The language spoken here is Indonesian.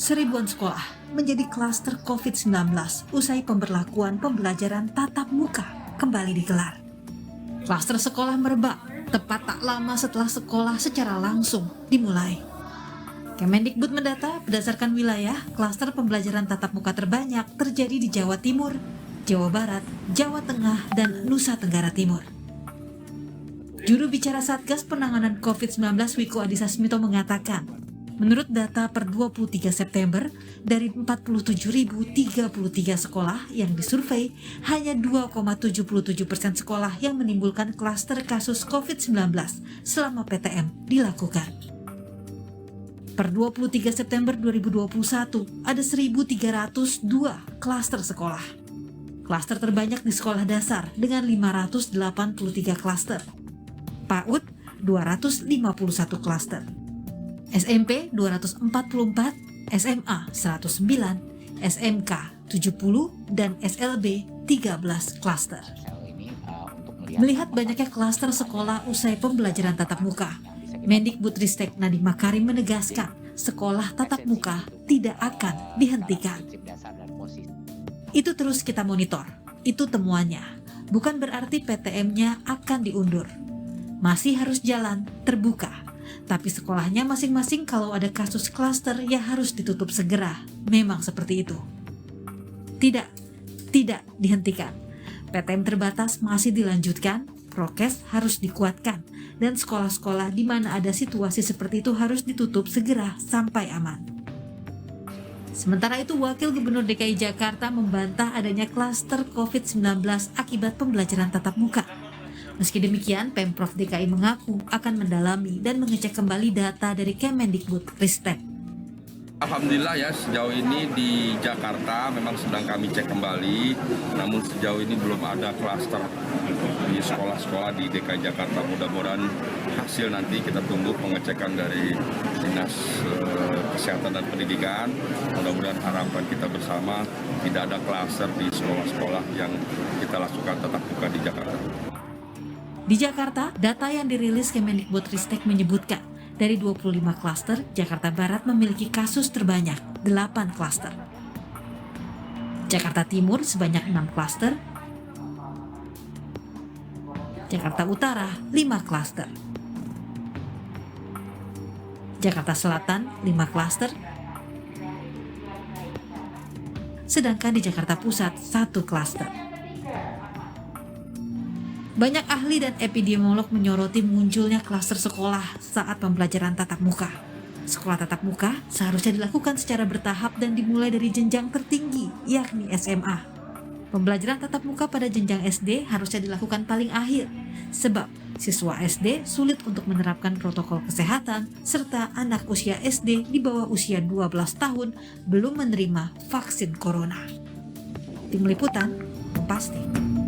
Seribuan sekolah menjadi klaster COVID-19 usai pemberlakuan pembelajaran tatap muka kembali digelar. Klaster sekolah merebak tepat tak lama setelah sekolah secara langsung dimulai. Kemendikbud mendata berdasarkan wilayah, klaster pembelajaran tatap muka terbanyak terjadi di Jawa Timur, Jawa Barat, Jawa Tengah, dan Nusa Tenggara Timur. Juru bicara Satgas Penanganan COVID-19 Wiku Adhisa Smito mengatakan, menurut data per 23 September, dari 47.033 sekolah yang disurvei, hanya 2,77% sekolah yang menimbulkan klaster kasus COVID-19 selama PTM dilakukan. Per 23 September 2021, ada 1.302 klaster sekolah. Klaster terbanyak di sekolah dasar dengan 583 klaster. PAUD 251 klaster. SMP 244, SMA 109, SMK 70, dan SLB 13 klaster. Melihat banyaknya klaster sekolah usai pembelajaran tatap muka, Mendikbudristek Nadiem Makarim menegaskan sekolah tatap muka tidak akan dihentikan. Itu terus kita monitor, itu temuannya. Bukan berarti PTM-nya akan diundur. Masih harus jalan terbuka. Tapi sekolahnya masing-masing kalau ada kasus klaster ya harus ditutup segera. Memang seperti itu. Tidak dihentikan. PTM terbatas masih dilanjutkan, prokes harus dikuatkan, dan sekolah-sekolah di mana ada situasi seperti itu harus ditutup segera sampai aman. Sementara itu, Wakil Gubernur DKI Jakarta membantah adanya klaster COVID-19 akibat pembelajaran tatap muka. Meski demikian, Pemprov DKI mengaku akan mendalami dan mengecek kembali data dari Kemendikbudristek. Alhamdulillah ya, sejauh ini di Jakarta memang sedang kami cek kembali, namun sejauh ini belum ada klaster di sekolah-sekolah di DKI Jakarta. Mudah-mudahan hasil nanti kita tunggu pengecekan dari Dinas Kesehatan dan Pendidikan. Mudah-mudahan harapan kita bersama tidak ada klaster di sekolah-sekolah yang kita lakukan tatap muka di Jakarta. Di Jakarta, data yang dirilis Kemendikbudristek menyebutkan dari 25 klaster, Jakarta Barat memiliki kasus terbanyak 8 klaster. Jakarta Timur sebanyak 6 klaster. Jakarta Utara 5 klaster. Jakarta Selatan 5 klaster. Sedangkan di Jakarta Pusat 1 klaster. Banyak ahli dan epidemiolog menyoroti munculnya klaster sekolah saat pembelajaran tatap muka. Sekolah tatap muka seharusnya dilakukan secara bertahap dan dimulai dari jenjang tertinggi, yakni SMA. Pembelajaran tatap muka pada jenjang SD harusnya dilakukan paling akhir, sebab siswa SD sulit untuk menerapkan protokol kesehatan, serta anak usia SD di bawah usia 12 tahun belum menerima vaksin corona. Tim Liputan, Kompas TV.